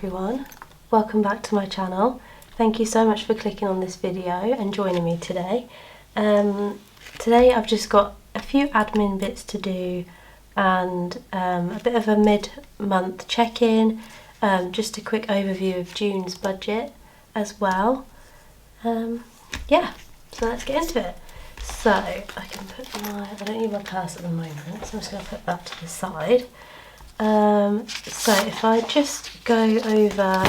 everyone, welcome back to my channel. Thank you so much for clicking on this video and joining me today. Today I've just got a few admin bits to do and a bit of a mid-month check-in, just a quick overview of June's budget as well. Yeah, so let's get into it. So I can put I don't need my purse at the moment, so I'm just going to put that to the side. So if I just go over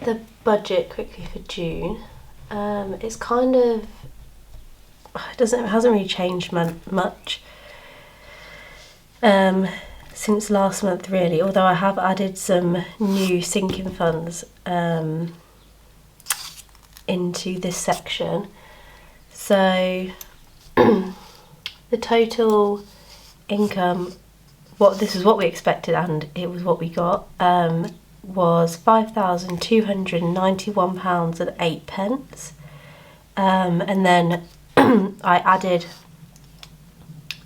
the budget quickly for June, it's kind of, it hasn't really changed much since last month really, although I have added some new sinking funds into this section. So the total income, this is what we expected and it was what we got, was £5,291.08, and then I added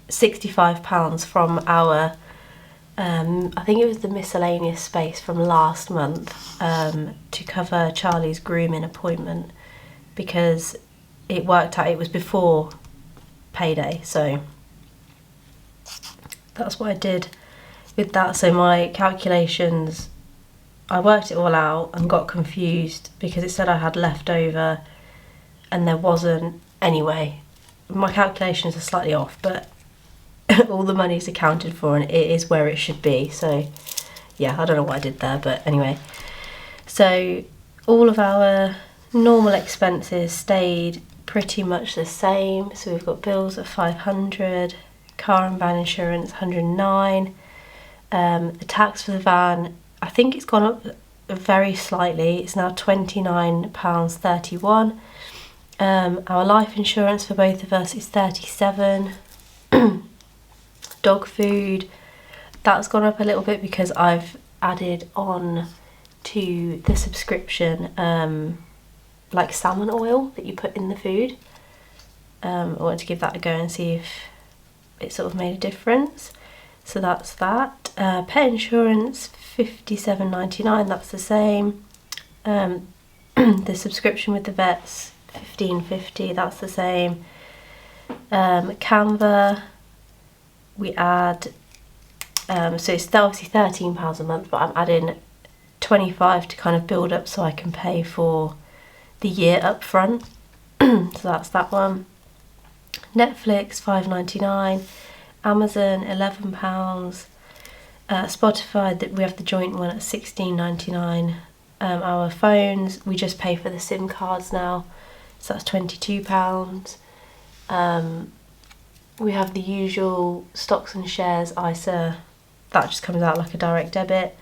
£65 from our I think it was the miscellaneous space from last month, to cover Charlie's grooming appointment, because it worked out, it was before payday, so that's what I did with that. So my calculations, I worked it all out and got confused because it said I had leftover and there wasn't. Anyway, my calculations are slightly off, but all the money's accounted for and it is where it should be. So yeah, I don't know what I did there, but anyway. So all of our normal expenses stayed pretty much the same. So we've got bills of 500, car and van insurance 109, the tax for the van, I think it's gone up very slightly, it's now £29.31. Our life insurance for both of us is 37. Dog food, that's gone up a little bit because I've added on to the subscription like salmon oil that you put in the food. I wanted to give that a go and see if it sort of made a difference. So that's that. Pet insurance £57.99, that's the same. The subscription with the vets £15.50, that's the same. Canva, we add, so it's obviously £13 a month, but I'm adding 25 to kind of build up so I can pay for the year up front. So that's that one. Netflix £5.99, Amazon £11, Spotify, that we have the joint one at £16.99. Our phones, we just pay for the SIM cards now, so that's £22. We have the usual stocks and shares ISA, that just comes out like a direct debit,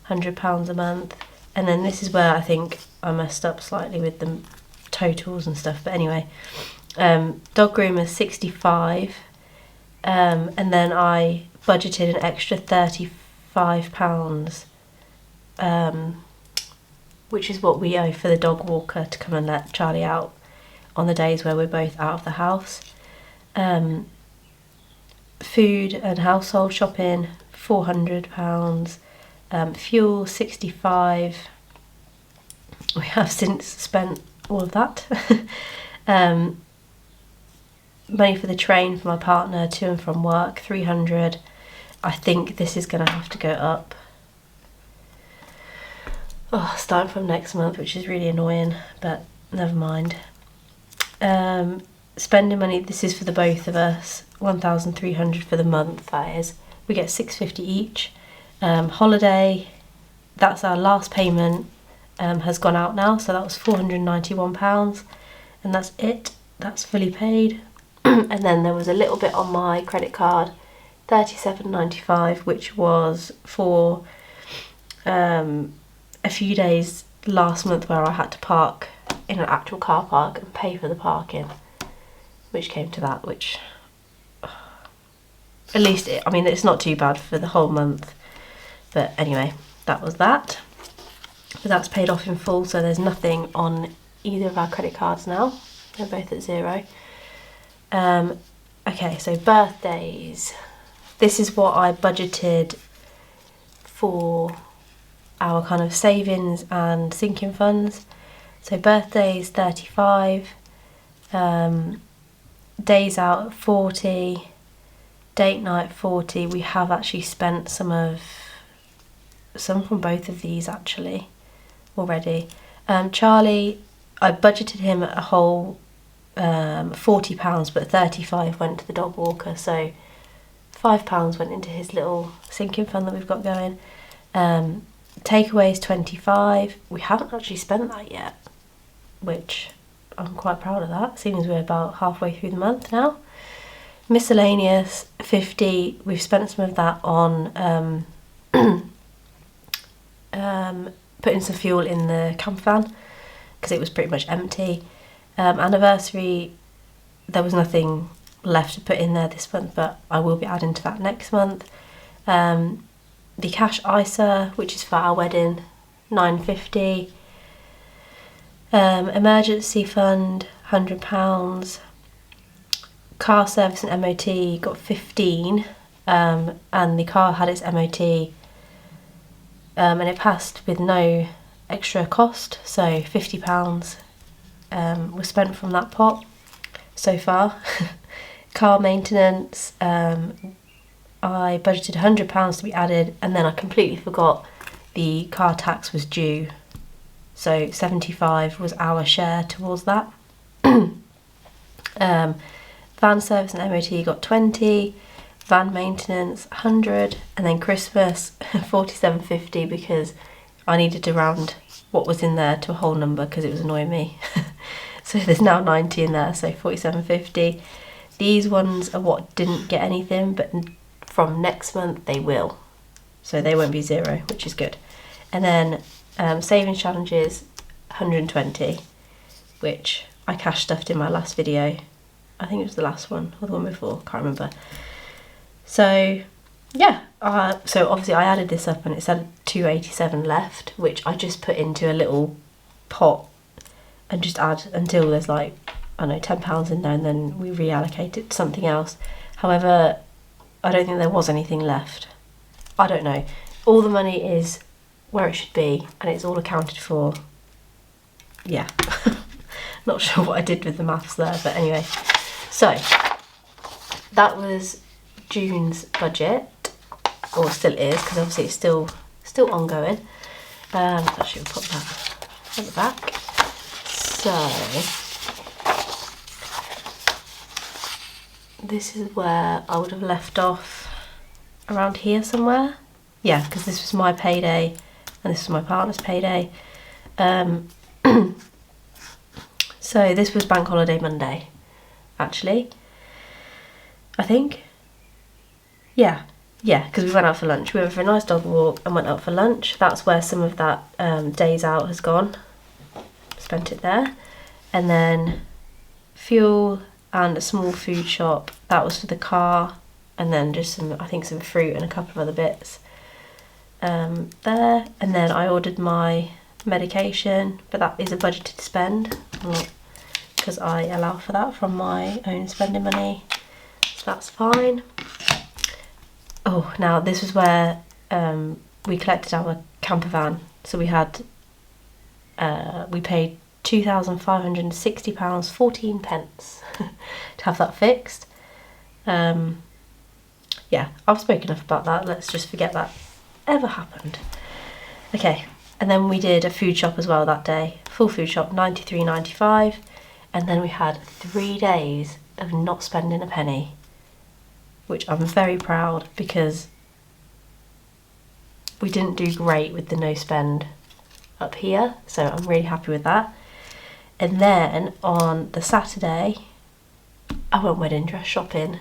£100 a month. And then this is where I think I messed up slightly with the totals and stuff, but anyway, dog groomer 65, and then I budgeted an extra £35, which is what we owe for the dog walker to come and let Charlie out on the days where we're both out of the house. Food and household shopping £400, fuel 65. We have since spent all of that. Money for the train for my partner to and from work, 300. I think this is going to have to go up. Oh, starting from next month, which is really annoying, but never mind. Spending money, this is for the both of us, 1,300 for the month, that is. We get 650 each. Holiday, that's our last payment, has gone out now, so that was £491, and that's it. That's fully paid. And then there was a little bit on my credit card, £37.95, which was for a few days last month where I had to park in an actual car park and pay for the parking, which came to that, which at least, I mean, it's not too bad for the whole month, but anyway, that was that. But that's paid off in full, so there's nothing on either of our credit cards now. They're both at zero. Okay, so birthdays. This is what I budgeted for our kind of savings and sinking funds. So birthdays 35, days out 40, date night 40. We have actually spent some from both of these actually already. Charlie, I budgeted him a whole £40, but 35 went to the dog walker, so £5 went into his little sinking fund that we've got going. Takeaways 25. We haven't actually spent that yet, which I'm quite proud of that, seeing as we're about halfway through the month now. Miscellaneous 50. We've spent some of that on putting some fuel in the camper van because it was pretty much empty. Anniversary, there was nothing left to put in there this month, but I will be adding to that next month. The cash ISA, which is for our wedding, £9.50. Emergency fund, £100. Car service and MOT got 15, and the car had its MOT, and it passed with no extra cost, so £50 was spent from that pot so far. Car maintenance, I budgeted £100 to be added, and then I completely forgot the car tax was due, so 75 was our share towards that. Van service and MOT got 20, van maintenance 100, and then Christmas 47.50 because I needed to round what was in there to a whole number because it was annoying me. So there's now 90 in there, so 47.50. These ones are what didn't get anything, but from next month they will, so they won't be zero, which is good. And then savings challenges 120, which I cash stuffed in my last video. I think it was the last one or the one before, can't remember. So yeah, so obviously I added this up and it said 287 left, which I just put into a little pot and just add until there's like, I don't know, £10 in there, and then we reallocate it to something else. However, I don't think there was anything left. I don't know. All the money is where it should be and it's all accounted for. Yeah, not sure what I did with the maths there, but anyway. So that was June's budget, or still is, because obviously it's still ongoing. Actually, we'll put that at the back. So this is where I would have left off, around here somewhere. Yeah, because this was my payday and this was my partner's payday. So this was Bank Holiday Monday, actually, I think. Yeah, because we went out for lunch. We went for a nice dog walk and went out for lunch. That's where some of that days out has gone. Spent it there. And then fuel and a small food shop, that was for the car, and then just some fruit and a couple of other bits there. And then I ordered my medication, but that is a budgeted spend because I allow for that from my own spending money, so that's fine. Oh, now this was where we collected our camper van. So we had we paid £2,560 14 pence to have that fixed. Yeah, I've spoken enough about that. Let's just forget that ever happened. Okay, and then we did a food shop as well that day. Full food shop, £93.95, and then we had 3 days of not spending a penny, which I'm very proud because we didn't do great with the no spend up here, so I'm really happy with that. And then on the Saturday, I went wedding dress shopping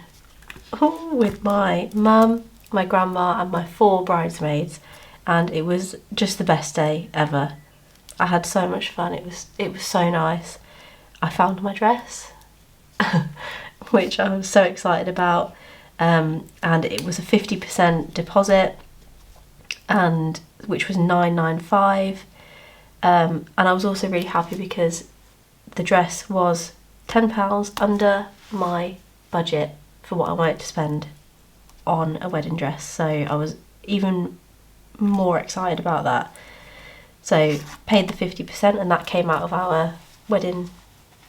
with my mum, my grandma and my 4 bridesmaids, and it was just the best day ever. I had so much fun. It was so nice. I found my dress, which I was so excited about, and it was a 50% deposit, and which was £995, and I was also really happy because the dress was £10 under my budget for what I wanted to spend on a wedding dress, so I was even more excited about that. So paid the 50% and that came out of our wedding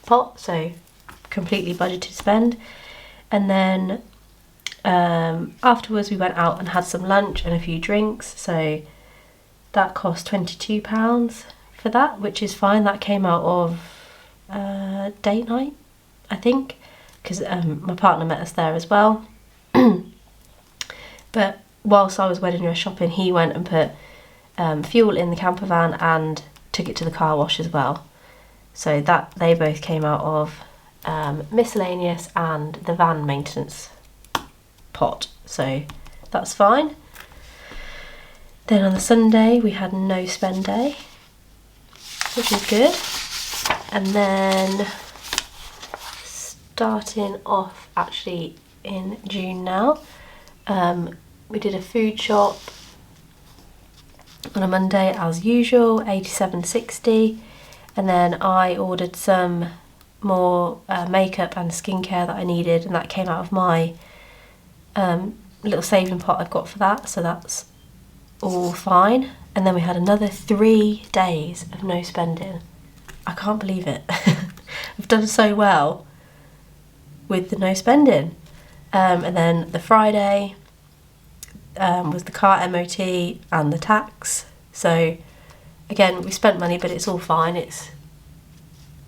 pot, so completely budgeted spend. And then afterwards we went out and had some lunch and a few drinks, so that cost £22 for that, which is fine. That came out of date night, I think, because my partner met us there as well. But whilst I was wedding dress shopping, he went and put fuel in the camper van and took it to the car wash as well. So that they both came out of miscellaneous and the van maintenance pot, so that's fine. Then on the Sunday we had no spend day, which is good. And then starting off actually in June now, we did a food shop on a Monday as usual, £87.60, and then I ordered some more makeup and skincare that I needed, and that came out of my little saving pot I've got for that, so that's all fine. And then we had another 3 days of no spending. I can't believe it. I've done so well with the no spending. And then the Friday was the car MOT and the tax. So again, we spent money, but it's all fine. It's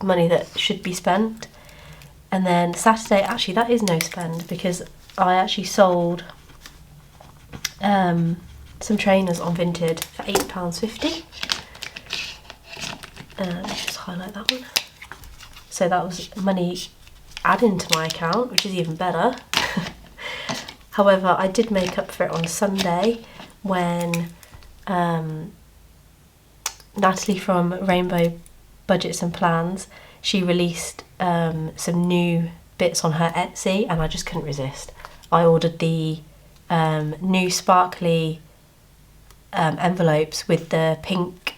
money that should be spent. And then Saturday, actually that is no spend, because I actually sold some trainers on Vinted for £8.50. Let's just highlight that one. So that was money adding to my account, which is even better. However, I did make up for it on Sunday when Natalie from Rainbow Budgets and Plans, she released some new bits on her Etsy, and I just couldn't resist. I ordered the new sparkly envelopes with the pink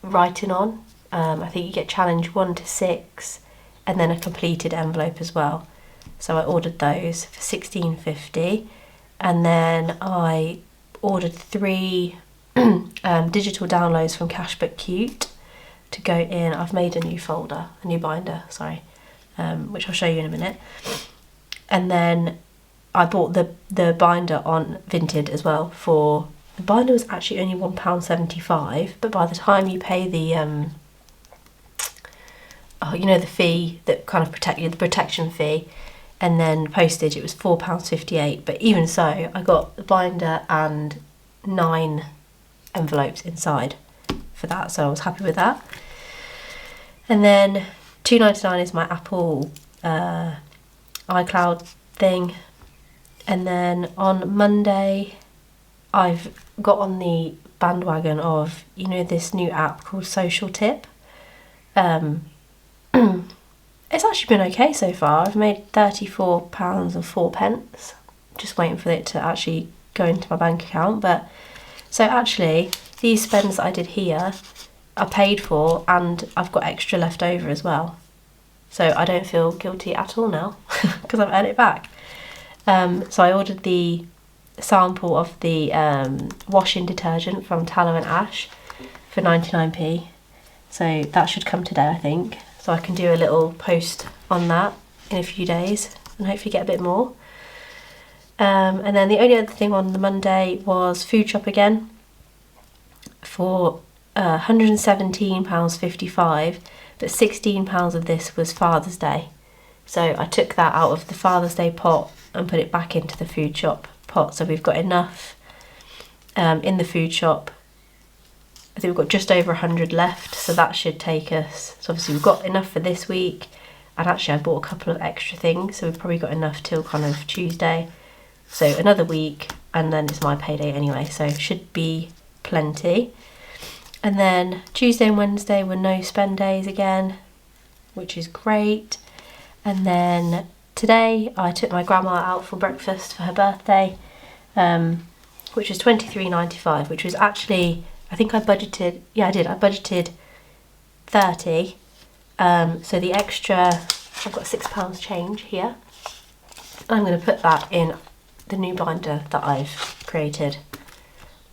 writing on. I think you get challenge 1 to 6 and then a completed envelope as well. So I ordered those for £16.50, and then I ordered 3 digital downloads from Cashbook Cute to go in. I've made a new folder, a new binder, sorry, which I'll show you in a minute. And then I bought the binder on Vinted as well. For the binder was actually only £1.75, but by the time you pay the the fee that kind of protect you, the protection fee, and then postage, it was £4.58. But even so, I got the binder and 9 envelopes inside for that, so I was happy with that. And then £2.99 is my Apple iCloud thing. And then on Monday, I've got on the bandwagon of, this new app called Social Tip. It's actually been okay so far. I've made £34.04. Just waiting for it to actually go into my bank account. But so actually, these spends that I did here are paid for, and I've got extra left over as well. So I don't feel guilty at all now because I've earned it back. So I ordered the sample of the washing detergent from Tallow and Ash for 99p. So that should come today, I think. So I can do a little post on that in a few days and hopefully get a bit more. And then the only other thing on the Monday was food shop again for £117.55, but £16 of this was Father's Day. So I took that out of the Father's Day pot and put it back into the food shop pot. So we've got enough in the food shop. I think we've got just over 100 left, so that should take us. So obviously we've got enough for this week, and actually I bought a couple of extra things, so we've probably got enough till kind of Tuesday. So another week, and then it's my payday anyway, so should be plenty. And then Tuesday and Wednesday were no spend days again, which is great. And then today I took my grandma out for breakfast for her birthday, which was £23.95, which was actually, I think I budgeted, I budgeted 30. So the extra, I've got £6 change here. I'm going to put that in the new binder that I've created.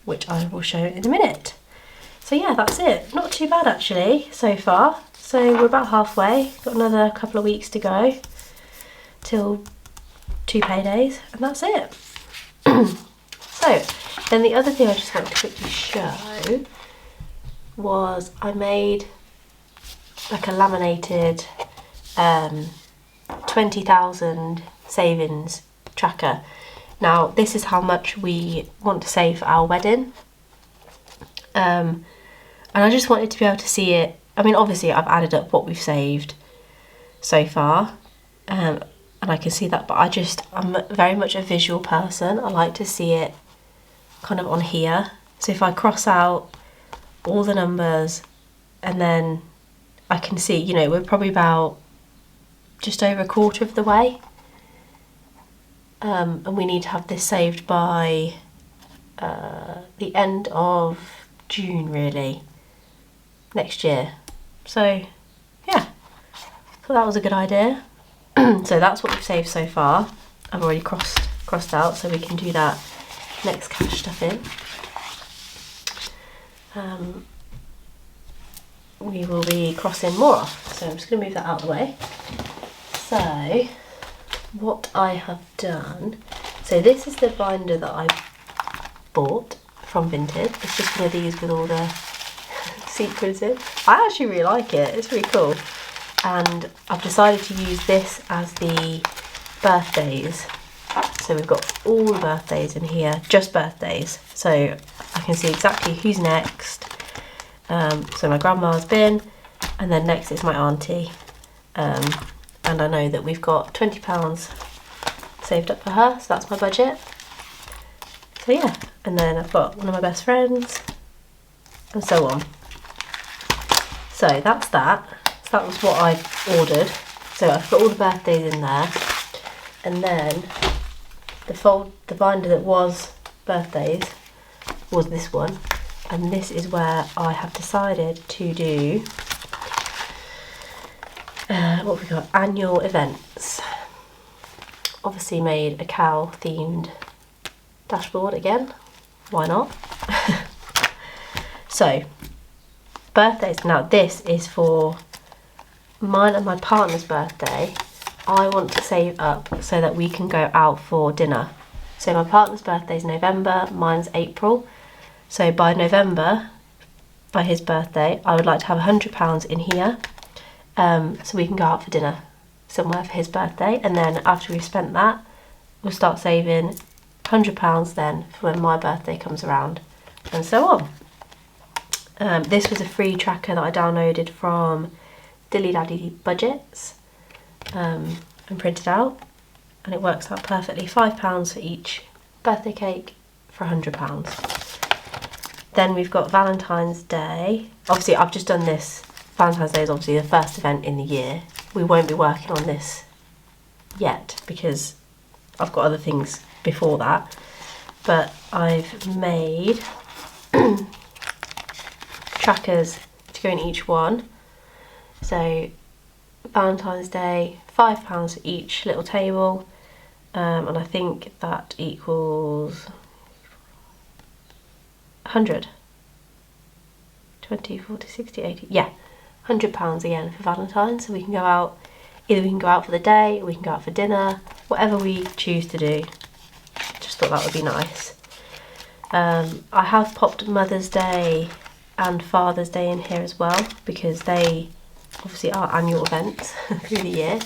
which I will show in a minute. So yeah, that's it. Not too bad actually so far. So we're about halfway, got another couple of weeks to go till 2 paydays, and that's it. So then the other thing I just wanted to quickly show was I made like a laminated 20,000 savings tracker. Now this is how much we want to save for our wedding, and I just wanted to be able to see it. I mean, obviously I've added up what we've saved so far, and I can see that, but I'm very much a visual person. I like to see it kind of on here. So if I cross out all the numbers, and then I can see, you know, we're probably about just over a quarter of the way, and we need to have this saved by the end of June really, next year. So yeah, so that was a good idea. So that's what we've saved so far. I've already crossed out, so we can do that next cash stuff in. We will be crossing more off, so I'm just going to move that out of the way. So what I have done, so this is the binder that I bought from Vinted. It's just one of these with all the sequins in. I actually really like it, it's really cool. And I've decided to use this as the birthdays. So we've got all the birthdays in here, just birthdays. So I can see exactly who's next. So my grandma's been, and then next is my auntie. And I know that we've got £20 saved up for her, so that's my budget. So yeah, and then I've got one of my best friends, and so on. So that's that. So that was what I ordered. So I've got all the birthdays in there, and then the binder that was birthdays was this one, and this is where I have decided to do what we got, annual events. Obviously made a cow themed dashboard again, why not? So birthdays, now this is for mine and my partner's birthday. I want to save up so that we can go out for dinner. So my partner's birthday is November, mine's April. So by November, by his birthday, I would like to have £100 in here, so we can go out for dinner somewhere for his birthday. And then after we've spent that, we'll start saving £100 then for when my birthday comes around, and so on. This was a free tracker that I downloaded from Dilly Daddy Budgets and printed out, and it works out perfectly. £5 for each birthday cake for £100. Then we've got Valentine's Day. Obviously I've just done this. Valentine's Day is obviously the first event in the year. We won't be working on this yet because I've got other things before that, but I've made trackers to go in each one. So Valentine's Day, £5 for each little table, and I think that equals 100, 20, 40, 60, 80, yeah, £100 again for Valentine's. So we can go out, either we can go out for the day, or we can go out for dinner, whatever we choose to do. Just thought that would be nice. I have popped Mother's Day and Father's Day in here as well, because they obviously are annual events through the year.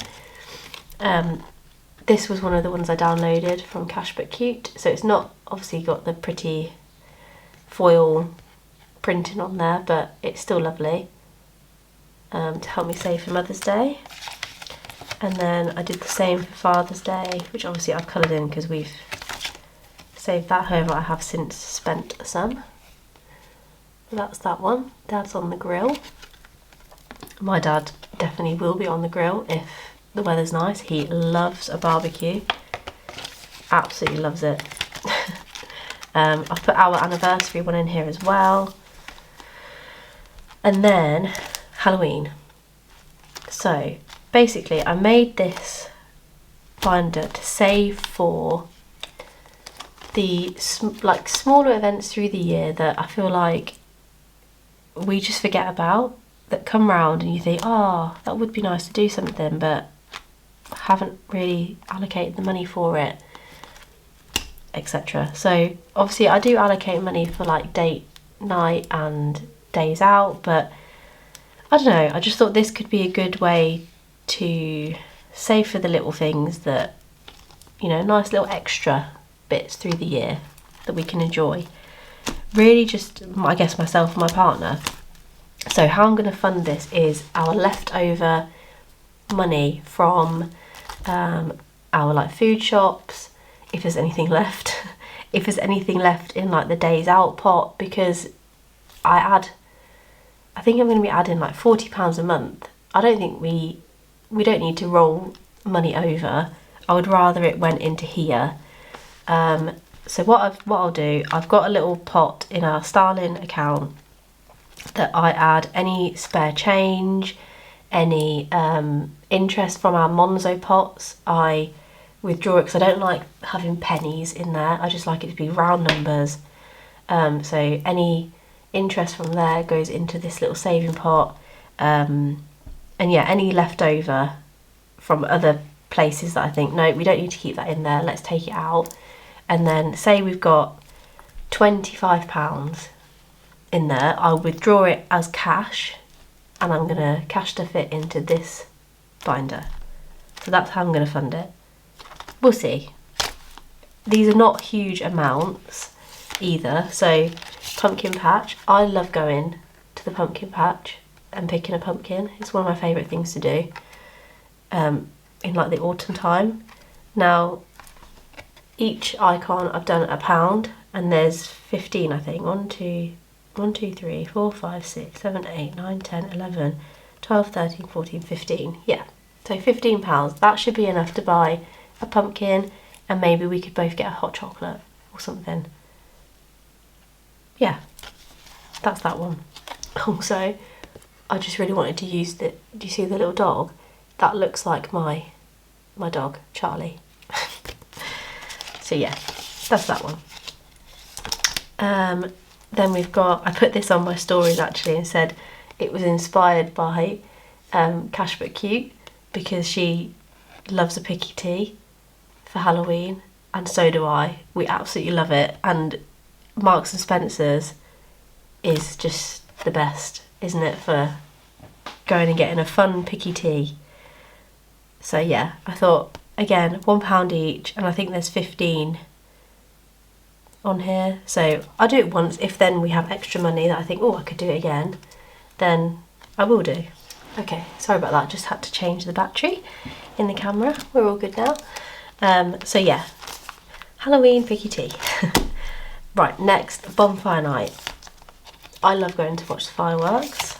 This was one of the ones I downloaded from Cash But Cute, so it's not obviously got the pretty foil printing on there, but it's still lovely, to help me save for Mother's Day. And then I did the same for Father's Day, which obviously I've coloured in because we've saved that, however I have since spent some. But that's that one. Dad's on the grill. My dad definitely will be on the grill if the weather's nice. He loves a barbecue, absolutely loves it. I've put our anniversary one in here as well. And then Halloween. So basically I made this binder to save for the like smaller events through the year that I feel like we just forget about, that come round and you think, oh, that would be nice to do something, but haven't really allocated the money for it, etc. So obviously I do allocate money for like date night and days out, but I don't know, I just thought this could be a good way to save for the little things that, you know, nice little extra bits through the year that we can enjoy. Really just, I guess, myself and my partner. So how I'm going to fund this is our leftover money from our like food shops, if there's anything left, if there's anything left in like the days out pot, because I think I'm going to be adding like £40 a month. I don't think we don't need to roll money over. I would rather it went into here. So what I'll do, I've got a little pot in our Starling account that I add any spare change, any interest from our Monzo pots. I withdraw it because I don't like having pennies in there. I just like it to be round numbers. So any interest from there goes into this little saving pot. And yeah, any leftover from other places that I think, no, we don't need to keep that in there, let's take it out. And then say we've got £25 in there, I'll withdraw it as cash and I'm going to cash stuff it into this binder. So that's how I'm going to fund it. We'll see. These are not huge amounts either. So pumpkin patch, I love going to the pumpkin patch and picking a pumpkin. It's one of my favourite things to do in like the autumn time. Now each icon I've done £1 and there's 15, I think. 1, 2, 3, 4, 5, 6, 7, 8, 9, 10, 11, 12, 13, 14, 15. Yeah, so £15. That should be enough to buy a pumpkin, and maybe we could both get a hot chocolate or something. Yeah, that's that one. Also, I just really wanted to use do you see the little dog? That looks like my dog, Charlie. So yeah, that's that one. Then we've got, I put this on my stories actually and said it was inspired by Cash But Cute, because she loves a picky tea for Halloween and so do I. We absolutely love it, and Marks and Spencer's is just the best, isn't it, for going and getting a fun picky tea. So yeah, I thought, again, £1 each, and I think there's 15 on here. So I'll do it once. If then we have extra money that I think, oh, I could do it again, then I will do. Okay, sorry about that, just had to change the battery in the camera. We're all good now. So yeah, Halloween picky tea. Right, next, bonfire night. I love going to watch the fireworks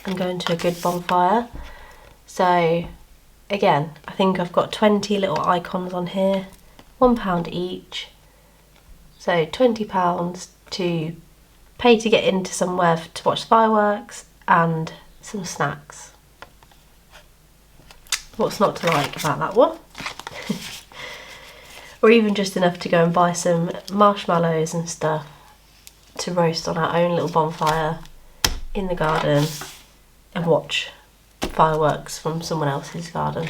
and going to a good bonfire. So again, I think I've got 20 little icons on here, £1 each. So £20 to pay to get into somewhere to watch fireworks and some snacks. What's not to like about that one? Or even just enough to go and buy some marshmallows and stuff to roast on our own little bonfire in the garden and watch fireworks from someone else's garden.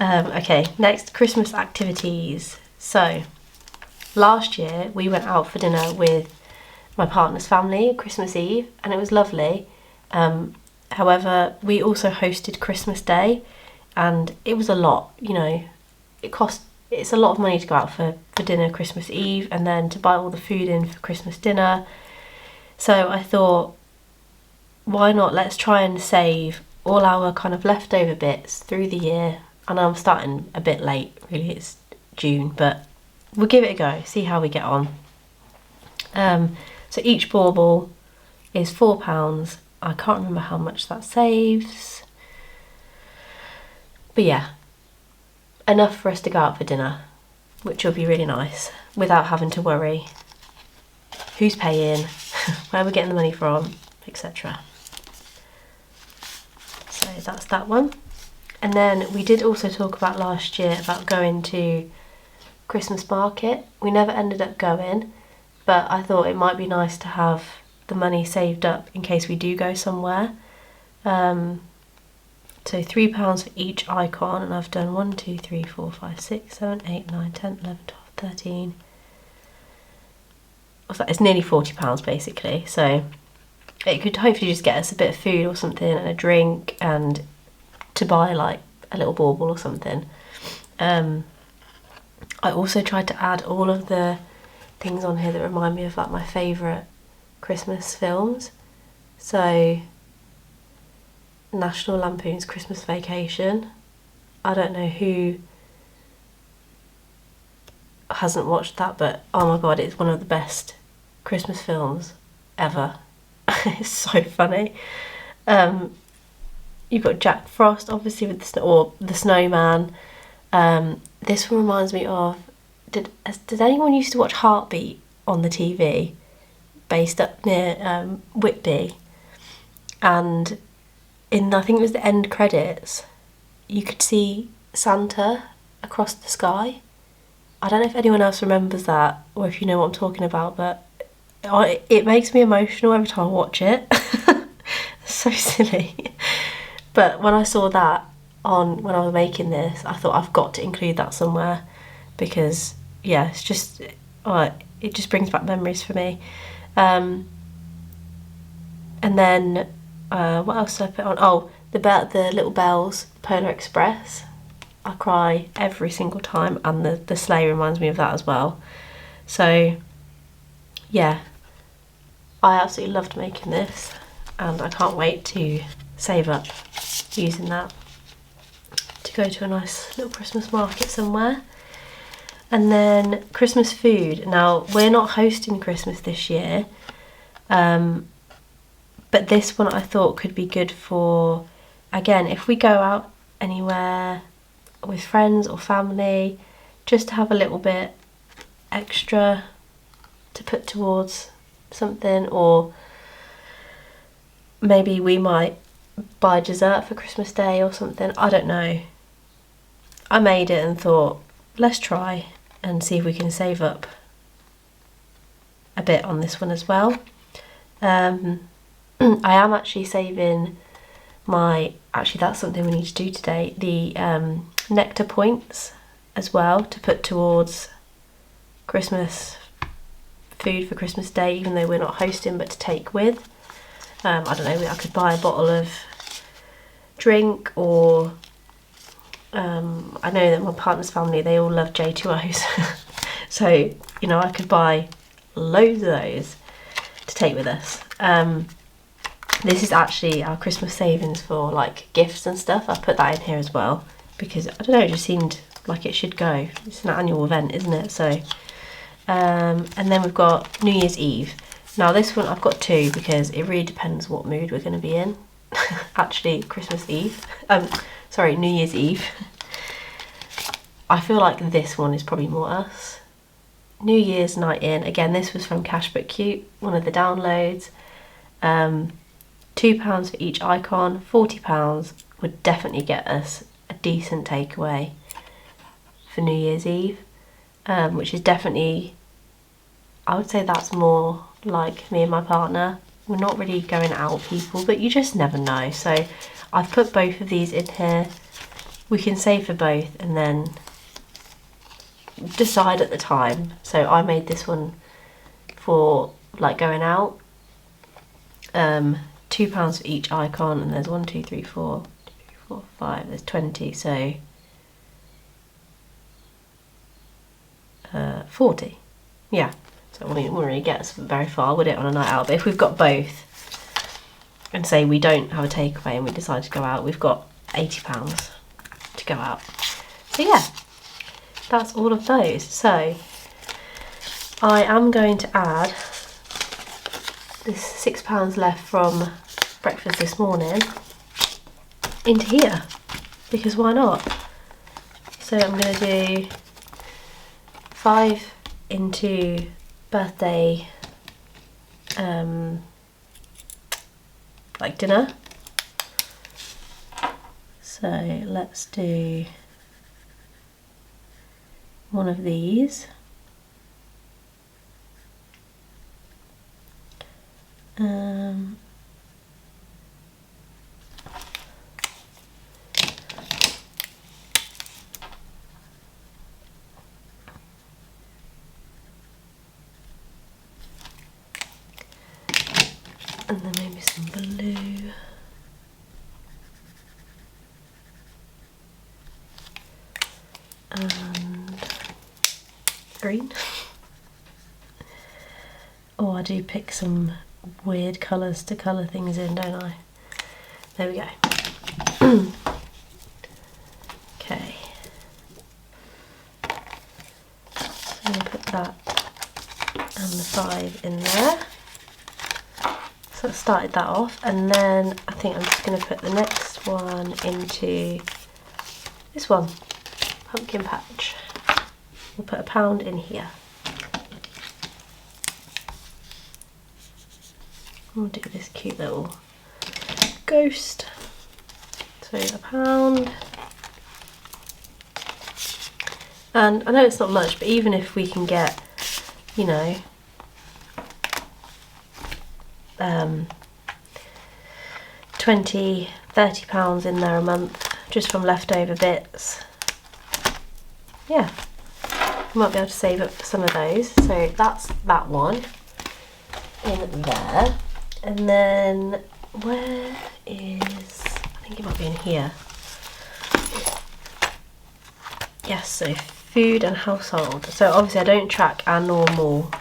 Okay, next, Christmas activities. So last year we went out for dinner with my partner's family Christmas Eve and it was lovely. However, we also hosted Christmas Day and it was a lot, you know, it's a lot of money to go out for dinner Christmas Eve and then to buy all the food in for Christmas dinner. So I thought, why not, let's try and save all our kind of leftover bits through the year. And I'm starting a bit late, really, it's June, but we'll give it a go, see how we get on. So each bauble is £4. I can't remember how much that saves. But yeah, enough for us to go out for dinner, which will be really nice, without having to worry who's paying, where we're getting the money from, etc. So that's that one. And then we did also talk about last year about going to Christmas market. We never ended up going, but I thought it might be nice to have the money saved up in case we do go somewhere. So £3 for each icon, and I've done 1, 2, 3, 4, 5, 6, 7, 8, 9, 10, 11, 12, 13. What's that? It's nearly £40 basically. So it could hopefully just get us a bit of food or something and a drink, and to buy like a little bauble or something. I also tried to add all of the things on here that remind me of like my favourite Christmas films. So National Lampoon's Christmas Vacation. I don't know who hasn't watched that, but oh my god, it's one of the best Christmas films ever. It's so funny. You've got Jack Frost, obviously, with the snowman. This one reminds me of, did anyone used to watch Heartbeat on the TV, based up near Whitby? And I think it was the end credits, you could see Santa across the sky. I don't know if anyone else remembers that, or if you know what I'm talking about, but it makes me emotional every time I watch it. So silly. But when I saw that when I was making this, I thought I've got to include that somewhere, because yeah, it's just, it just brings back memories for me. And then what else did I put on? Oh, the little bells, Polar Express. I cry every single time, and the sleigh reminds me of that as well. So yeah, I absolutely loved making this, and I can't wait to save up using that to go to a nice little Christmas market somewhere. And then Christmas food. Now, we're not hosting Christmas this year, but this one I thought could be good for, again, if we go out anywhere with friends or family, just to have a little bit extra to put towards something, or maybe we might buy dessert for Christmas Day or something. I don't know. I made it and thought, let's try and see if we can save up a bit on this one as well. I am actually saving actually that's something we need to do today, the nectar points as well, to put towards Christmas food for Christmas Day, even though we're not hosting, but to take with. I don't know, I could buy a bottle of drink, or I know that my partner's family, they all love J2Os. So, you know, I could buy loads of those to take with us. This is actually our Christmas savings for like gifts and stuff. I put that in here as well, because I don't know, it just seemed like it should go. It's an annual event, isn't it? So, and then we've got New Year's Eve. Now this one I've got two, because it really depends what mood we're going to be in. Actually, Christmas Eve. Sorry, New Year's Eve. I feel like this one is probably more us. New Year's night in. Again, this was from Cash But Cute, one of the downloads. £2 for each icon. £40 would definitely get us a decent takeaway for New Year's Eve, which is definitely, I would say that's more like me and my partner. We're not really going out people, but you just never know. So I've put both of these in here. We can save for both and then decide at the time. So I made this one for like going out. £2 for each icon, and there's 1, 2, 3, 4, 5, there's 20, so 40. Yeah, so we wouldn't really get us very far, would it, on a night out? But if we've got both, and say we don't have a takeaway and we decide to go out, we've got £80 to go out. So yeah, that's all of those. So I am going to add this £6 left from breakfast this morning into here, because why not? So I'm going to do 5 into birthday like dinner. So let's do one of these. And then maybe some blue. And green. Oh, I do pick some weird colours to colour things in, don't I? There we go. Okay. So I'm going to put that and the 5 in there. So I started that off, and then I think I'm just going to put the next one into this one, pumpkin patch. We'll put £1 in here. We'll do this cute little ghost. So £1. And I know it's not much, but even if we can get, you know, 20, £30 in there a month just from leftover bits, yeah, we might be able to save up for some of those. So that's that one in there. And then where is, I think it might be in here. Yes, so food and household. So obviously I don't track our normal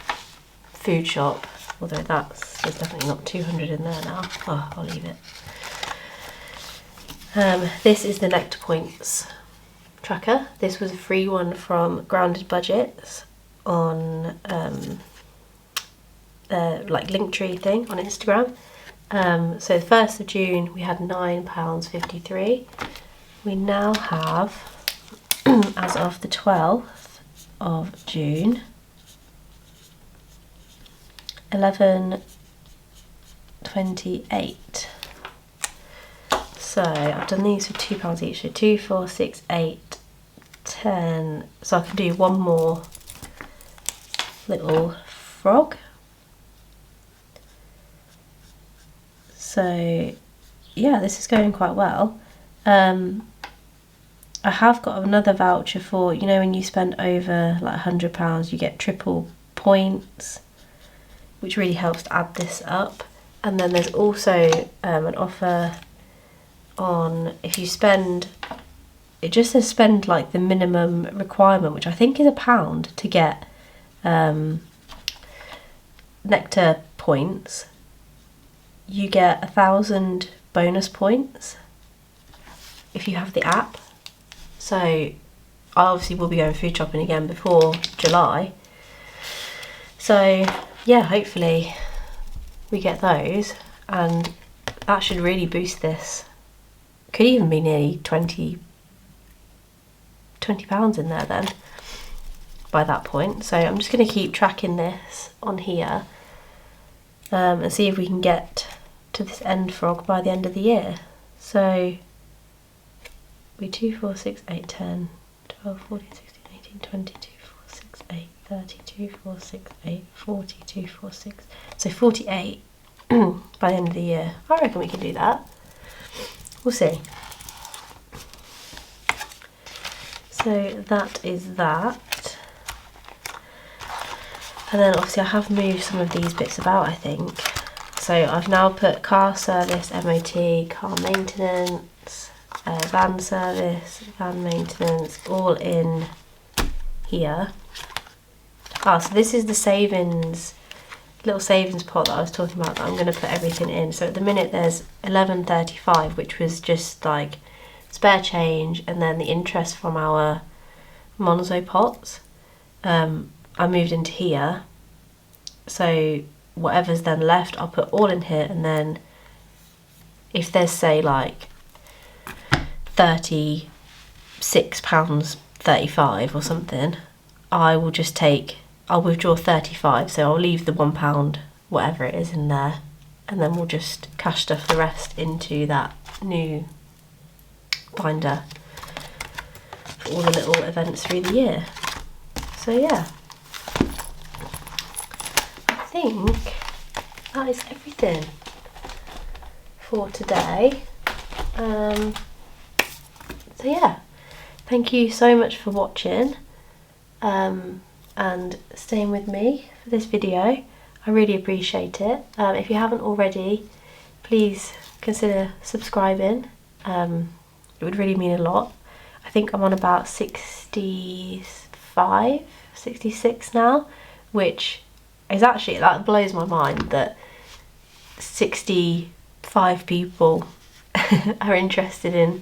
food shop, although there's definitely not 200 in there now. Oh, I'll leave it. This is the Nectar Points tracker. This was a free one from Grounded Budgets on like Linktree thing on Instagram. So the 1st of June we had £9.53. We now have, as of the 12th of June, 11.28. So I've done these for £2 each, so 2, 4, 6, 8, 10. So I can do one more little frog. So yeah, this is going quite well. I have got another voucher for, you know, when you spend over like £100 you get triple points, which really helps to add this up. And then there's also an offer on, if you spend, it just says spend like the minimum requirement, which I think is £1 to get Nectar points. You get 1,000 bonus points if you have the app. So I obviously will be going food shopping again before July. So yeah, hopefully we get those, and that should really boost this. Could even be nearly £20 in there then by that point. So I'm just going to keep tracking this on here and see if we can get to this end frog by the end of the year. So we 2, 4, 6, 8, 10, 12, 14, 16, 18, 20, 2, 4, 6, 8, 30, 2, 4, 6, 8, 40, 2, 4, 6. So 48 by the end of the year. I reckon we can do that. We'll see. So that is that. And then obviously I have moved some of these bits about, I think. So I've now put car service, MOT, car maintenance, van service, van maintenance, all in here. Ah, so this is the savings, little savings pot that I was talking about that I'm going to put everything in. So at the minute there's 11.35, which was just like spare change and then the interest from our Monzo pots. I moved into here, so whatever's then left I'll put all in here, and then if there's say like £36.35 or something, I'll withdraw 35, so I'll leave the £1 whatever it is in there, and then we'll just cash stuff the rest into that new binder for all the little events through the year. So yeah, I think that is everything for today. So yeah, thank you so much for watching and staying with me for this video. I really appreciate it. If you haven't already, please consider subscribing. It would really mean a lot. I think I'm on about 65, 66 now, which is actually, that blows my mind that 65 people are interested in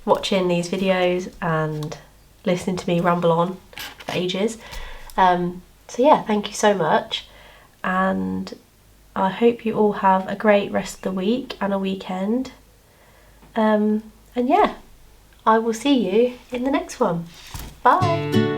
watching these videos and listening to me ramble on for ages. So yeah, thank you so much, and I hope you all have a great rest of the week and a weekend. And yeah, I will see you in the next one. Bye!